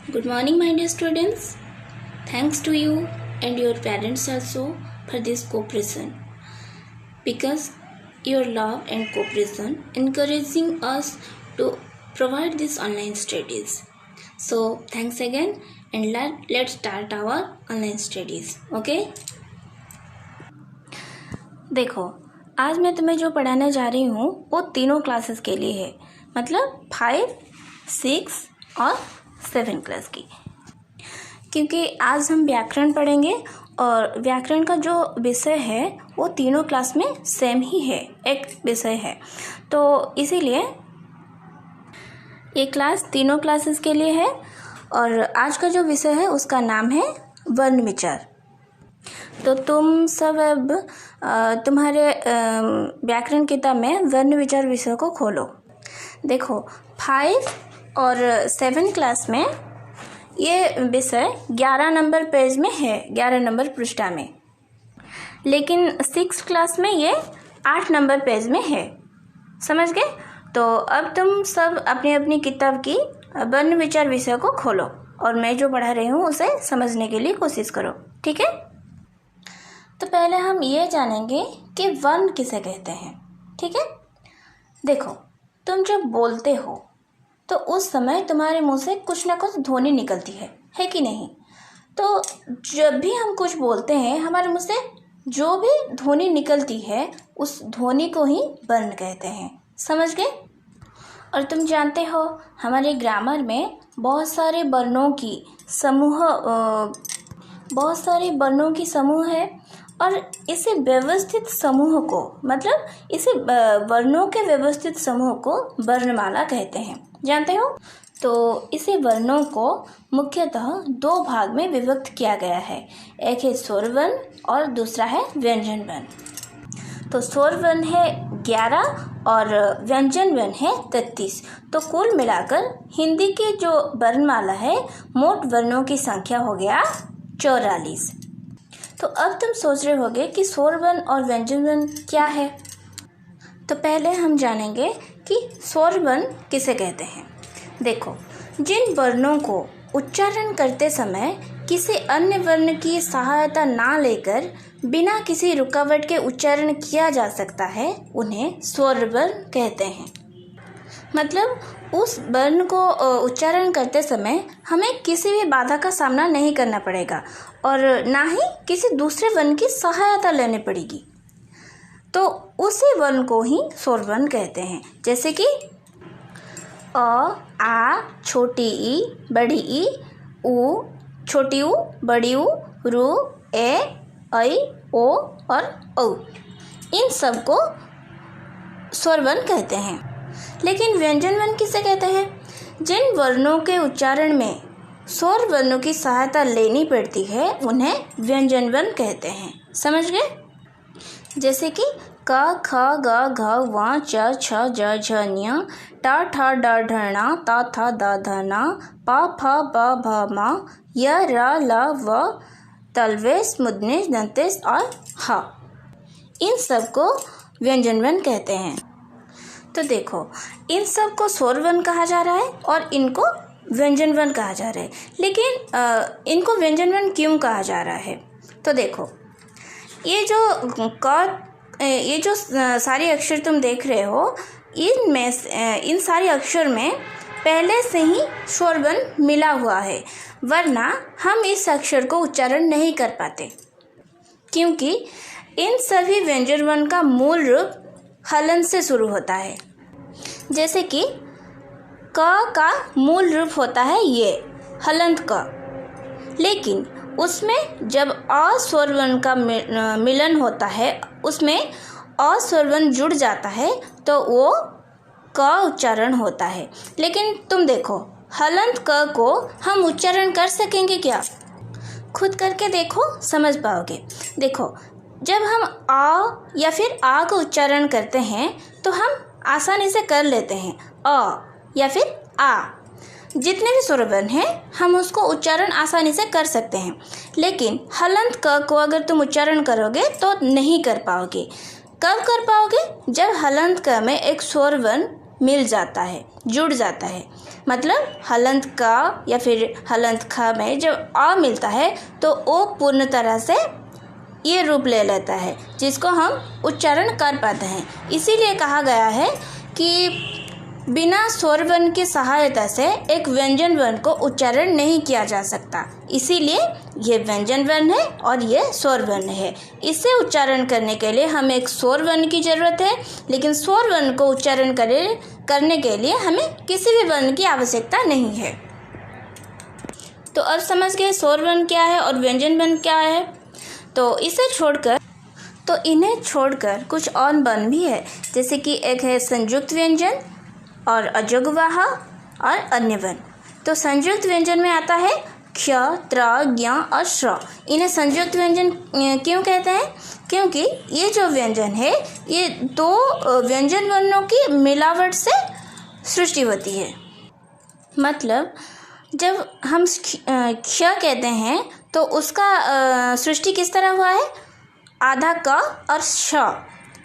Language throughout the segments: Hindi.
Good morning, my dear students. Thanks to you and your parents also for this cooperation, because your love and cooperation encouraging us to provide this online studies. So thanks again, and let's start our online studies. Okay? देखो, आज मैं तुम्हें जो पढ़ाने जा रही हूँ वो तीनों क्लासेस के लिए है, मतलब 5, 6 और 7 क्लास की, क्योंकि आज हम व्याकरण पढ़ेंगे और व्याकरण का जो विषय है वो तीनों क्लास में सेम ही है, एक विषय है। तो इसीलिए ये क्लास तीनों क्लासेस के लिए है और आज का जो विषय है उसका नाम है वर्ण विचार। तो तुम सब अब तुम्हारे व्याकरण किताब में वर्ण विचार विषय को खोलो। देखो, 5 और 7 क्लास में ये विषय 11 नंबर पेज में है, 11 नंबर पृष्ठा में, लेकिन 6 क्लास में ये 8 नंबर पेज में है। समझ गए? तो अब तुम सब अपनी अपनी किताब की वर्ण विचार विषय को खोलो और मैं जो पढ़ा रही हूँ उसे समझने के लिए कोशिश करो, ठीक है? तो पहले हम ये जानेंगे कि वर्ण किसे कहते हैं, ठीक है? देखो, तुम जब बोलते हो तो उस समय तुम्हारे मुंह से कुछ ना कुछ ध्वनि निकलती है कि नहीं? तो जब भी हम कुछ बोलते हैं हमारे मुंह से जो भी ध्वनि निकलती है उस ध्वनि को ही वर्ण कहते हैं। समझ गए? और तुम जानते हो हमारे ग्रामर में बहुत सारे वर्णों की समूह है और इसे व्यवस्थित समूह को, मतलब इसे वर्णों के व्यवस्थित समूह को वर्णमाला कहते हैं। जानते हो? तो इसे वर्णों को मुख्यतः 2 भाग में विभक्त किया गया है, एक है स्वर वर्ण और दूसरा है व्यंजन वर्ण। तो स्वर वर्ण है 11 और व्यंजन वर्ण है 33। तो कुल मिलाकर हिंदी की जो वर्णमाला है मोट वर्णों की संख्या हो गया 44। तो अब तुम सोच रहे होगे कि स्वर वर्ण और व्यंजन वर्ण क्या है। तो पहले हम जानेंगे कि स्वर वर्ण किसे कहते हैं। देखो, जिन वर्णों को उच्चारण करते समय किसी अन्य वर्ण की सहायता ना लेकर बिना किसी रुकावट के उच्चारण किया जा सकता है उन्हें स्वर वर्ण कहते हैं। मतलब उस वर्ण को उच्चारण करते समय हमें किसी भी बाधा का सामना नहीं करना पड़ेगा और ना ही किसी दूसरे वर्ण की सहायता लेनी पड़ेगी, तो उसी वर्ण को ही स्वर वर्ण कहते हैं। जैसे कि अ, आ, छोटी ई, बड़ी ई, उ, छोटी ऊ, बड़ी ऊ, रु, ए, ऐ, ओ और औ, इन सब को स्वर वर्ण कहते हैं। लेकिन व्यंजन वर्ण किसे कहते हैं? जिन वर्णों के उच्चारण में स्वर वर्णों की सहायता लेनी पड़ती है उन्हें व्यंजन वर्ण कहते हैं। समझ गए? जैसे कि क, ख, ग, घ, व, च, छ, ज, झ, ञ, ट, ठ, ड, ढ, ण, त, थ, द, ध, न, प, फ, ब, भ, म, य, र, ल, व, तल्वेश, मुद्नेश, दंतेश और ह, इन सब को व्यंजन वर्ण कहते हैं। तो देखो, इन सब को स्वर वर्ण कहा जा रहा है और इनको व्यंजन वर्ण कहा जा रहा है, लेकिन इनको व्यंजन वर्ण क्यों कहा जा रहा है? तो देखो, ये जो सारे अक्षर तुम देख रहे हो, इन सारे अक्षर में पहले से ही स्वर वर्ण मिला हुआ है, वरना हम इस अक्षर को उच्चारण नहीं कर पाते, क्योंकि इन सभी व्यंजन वर्ण का मूल रूप हलन से शुरू होता है। जैसे कि क का मूल रूप होता है ये हलंत क, लेकिन उसमें जब अ स्वर वर्ण का मिलन होता है, उसमें अ स्वर वर्ण जुड़ जाता है तो वो क उच्चारण होता है। लेकिन तुम देखो, हलंत क को हम उच्चारण कर सकेंगे क्या? खुद करके देखो, समझ पाओगे। देखो, जब हम आ या फिर आ का उच्चारण करते हैं तो हम आसानी से कर लेते हैं, अ या फिर आ, जितने भी स्वर वर्ण हैं हम उसको उच्चारण आसानी से कर सकते हैं। लेकिन हलंत क को अगर तुम उच्चारण करोगे तो नहीं कर पाओगे। कब कर पाओगे? जब हलंत क में एक स्वर वर्ण मिल जाता है, जुड़ जाता है, मतलब हलंत का या फिर हलंत ख में जब आ मिलता है तो ओ पूर्ण तरह से ये रूप ले लेता है जिसको हम उच्चारण कर पाते हैं। इसीलिए कहा गया है कि बिना स्वर वर्ण की सहायता से एक व्यंजन वर्ण को उच्चारण नहीं किया जा सकता। इसीलिए ये व्यंजन वर्ण है और ये स्वर वर्ण है। इसे उच्चारण करने के लिए हमें एक स्वर वर्ण की ज़रूरत है, लेकिन स्वर वर्ण को उच्चारण करने के लिए हमें किसी भी वर्ण की आवश्यकता नहीं है। तो अब समझ गए स्वर वर्ण क्या है और व्यंजन वर्ण क्या है। तो इन्हें छोड़कर कुछ और वर्ण भी है, जैसे कि एक है संयुक्त व्यंजन और अजोगवाह और अन्य वर्ण। तो संयुक्त व्यंजन में आता है क्ष, त्र, ज्ञ और श्र। इन्हें संयुक्त व्यंजन क्यों कहते हैं? क्योंकि ये जो व्यंजन है ये दो व्यंजन वर्णों की मिलावट से सृष्टि होती है। मतलब जब हम क्ष कहते हैं तो उसका सृष्टि किस तरह हुआ है? आधा क और श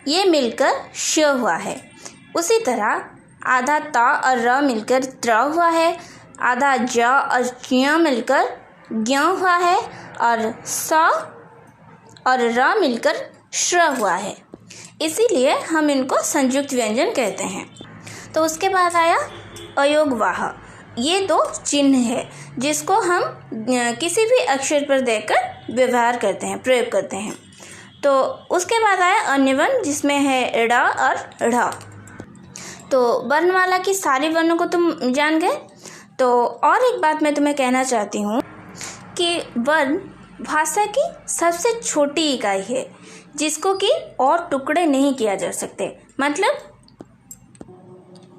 ये मिलकर श हुआ है। उसी तरह आधा ता और र मिलकर त्र हुआ है, आधा ज और ज्ञ मिलकर ज्ञ हुआ है और स और र मिलकर श्र हुआ है। इसीलिए हम इनको संयुक्त व्यंजन कहते हैं। तो उसके बाद आया अयोगवाह। ये दो चिन्ह है जिसको हम किसी भी अक्षर पर देकर व्यवहार करते हैं, प्रयोग करते हैं। तो उसके बाद आया अन्य वर्ण जिसमें है ड़ और ढ़। तो वर्णमाला की सारी वर्णों को तुम जान गए। तो और एक बात मैं तुम्हें कहना चाहती हूँ कि वर्ण भाषा की सबसे छोटी इकाई है जिसको कि और टुकड़े नहीं किया जा सकते।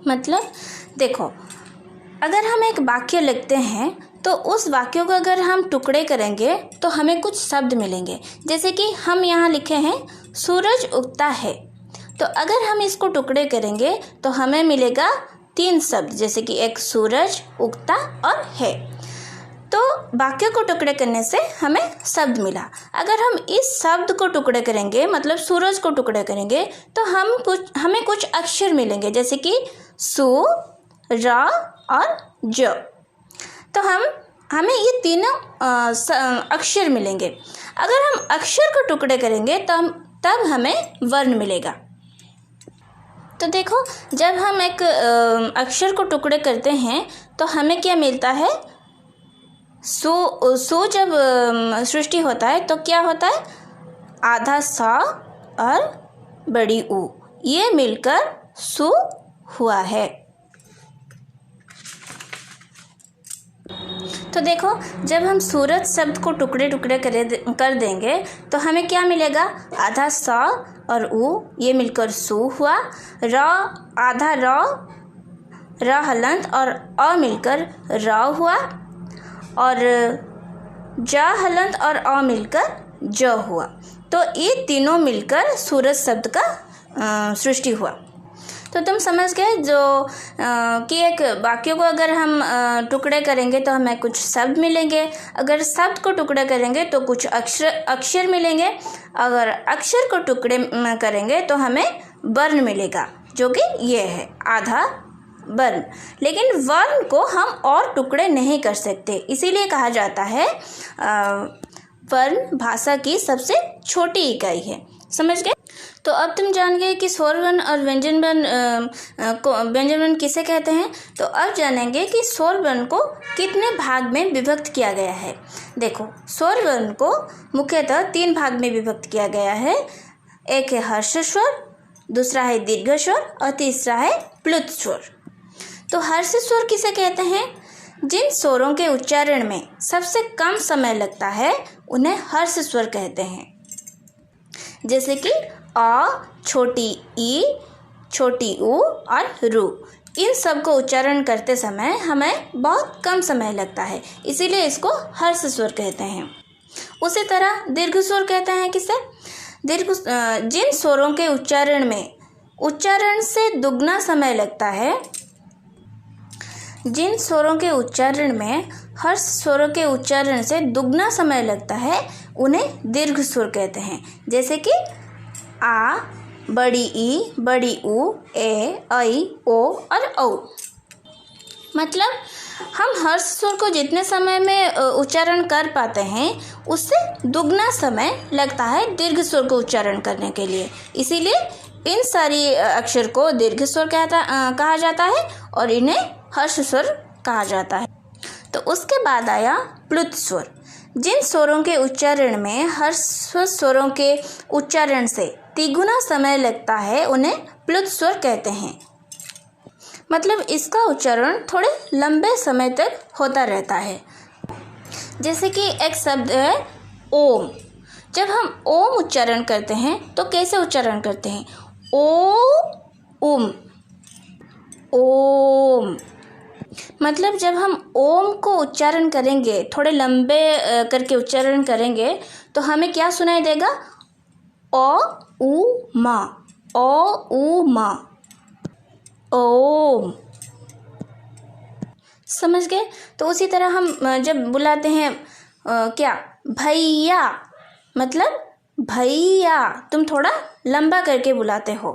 मतलब देखो, अगर हम एक वाक्य लिखते हैं तो उस वाक्य को अगर हम टुकड़े करेंगे तो हमें कुछ शब्द मिलेंगे। जैसे कि हम यहाँ लिखे हैं सूरज उगता है, तो अगर हम इसको टुकड़े करेंगे तो हमें मिलेगा 3 शब्द, जैसे कि एक सूरज, उगता और है। तो वाक्य को टुकड़े करने से हमें शब्द मिला। अगर हम इस शब्द को टुकड़े करेंगे, मतलब सूरज को टुकड़े करेंगे, तो हमें कुछ अक्षर मिलेंगे, जैसे कि सु, र और ज। तो हमें ये तीनों अक्षर मिलेंगे। अगर हम अक्षर को टुकड़े करेंगे तब हमें वर्ण मिलेगा। तो देखो, जब हम एक अक्षर को टुकड़े करते हैं तो हमें क्या मिलता है? सु जब सृष्टि होता है तो क्या होता है? आधा सा और बड़ी ऊ, ये मिलकर सु हुआ है। तो देखो, जब हम सूरज शब्द को टुकड़े टुकड़े कर देंगे तो हमें क्या मिलेगा? आधा सा और ऊ, ये मिलकर सु हुआ। आधा र हलंत और अ मिलकर र हुआ, और ज हलंत और अ मिलकर ज हुआ। तो ये तीनों मिलकर सूरज शब्द का सृष्टि हुआ। तो तुम समझ गए कि एक वाक्य को अगर हम टुकड़े करेंगे तो हमें कुछ शब्द मिलेंगे। अगर शब्द को टुकड़े करेंगे तो कुछ अक्षर मिलेंगे। अगर अक्षर को टुकड़े करेंगे तो हमें वर्ण मिलेगा, जो कि ये है आधा वर्ण। लेकिन वर्ण को हम और टुकड़े नहीं कर सकते, इसीलिए कहा जाता है वर्ण भाषा की सबसे छोटी इकाई है। समझ गए? तो अब तुम जान गए कि स्वर वर्ण और व्यंजन वर्ण किसे कहते हैं। तो अब जानेंगे कि स्वर वर्ण को कितने भाग में विभक्त किया गया है। देखो, स्वर वर्ण को मुख्यतः 3 भाग में विभक्त किया गया है। एक है हर्ष स्वर, दूसरा है दीर्घ स्वर और तीसरा है प्लुत स्वर। तो हर्ष स्वर किसे कहते हैं? जिन स्वरों के उच्चारण में सबसे कम समय लगता है उन्हें हर्ष स्वर कहते हैं। जैसे कि अ, छोटी ई, छोटी ऊ और रू, इन सब को उच्चारण करते समय हमें बहुत कम समय लगता है, इसीलिए इसको हर्ष स्वर कहते हैं। उसी तरह दीर्घ स्वर कहते हैं किसे? जिन स्वरों के उच्चारण से दुगना समय लगता है, जिन स्वरों के उच्चारण में हर्ष स्वरों के उच्चारण से दुगना समय लगता है उन्हें दीर्घ स्वर कहते हैं। जैसे कि आ, बड़ी ई, बड़ी ऊ, ए, ऐ, ओ और औ। मतलब हम हर्ष स्वर को जितने समय में उच्चारण कर पाते हैं उससे दुगना समय लगता है दीर्घ स्वर को उच्चारण करने के लिए। इसीलिए इन सारी अक्षर को दीर्घ स्वर कहा जाता है और इन्हें हर्ष स्वर कहा जाता है। तो उसके बाद आया प्लुत स्वर। जिन स्वरों के उच्चारण में हर्ष स्वरों के उच्चारण से तिगुना समय लगता है उन्हें प्लुत स्वर कहते हैं। मतलब इसका उच्चारण थोड़े लंबे समय तक होता रहता है। जैसे कि एक शब्द है ओम। जब हम ओम उच्चारण करते हैं तो कैसे उच्चारण करते हैं? ओ उम ओम। मतलब जब हम ओम को उच्चारण करेंगे, थोड़े लंबे करके उच्चारण करेंगे तो हमें क्या सुनाई देगा? ओ उ मा, ओ उ मा, ओम। समझ गए? तो उसी तरह हम जब बुलाते हैं क्या भैया, मतलब भैया तुम थोड़ा लंबा करके बुलाते हो,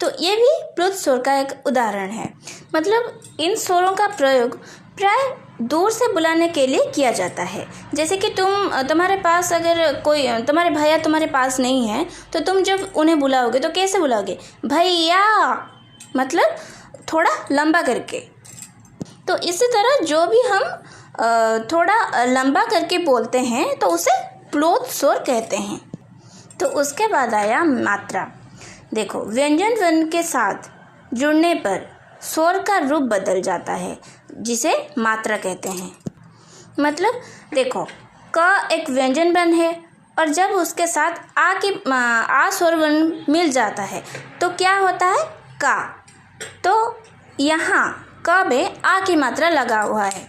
तो ये भी प्लुत स्वर का एक उदाहरण है। मतलब इन स्वरों का प्रयोग प्राय दूर से बुलाने के लिए किया जाता है। जैसे कि तुम्हारे पास अगर कोई तुम्हारे भैया तुम्हारे पास नहीं है तो तुम जब उन्हें बुलाओगे तो कैसे बुलाओगे? भैया, मतलब थोड़ा लंबा करके। तो इसी तरह जो भी हम थोड़ा लंबा करके बोलते हैं तो उसे प्लुत स्वर कहते हैं। तो उसके बाद आया मात्रा। देखो, व्यंजन वर्ण के साथ जुड़ने पर स्वर का रूप बदल जाता है जिसे मात्रा कहते हैं। मतलब देखो, क एक व्यंजन वर्ण है और जब उसके साथ आ स्वर वर्ण मिल जाता है तो क्या होता है? का। तो यहाँ क में आ की मात्रा लगा हुआ है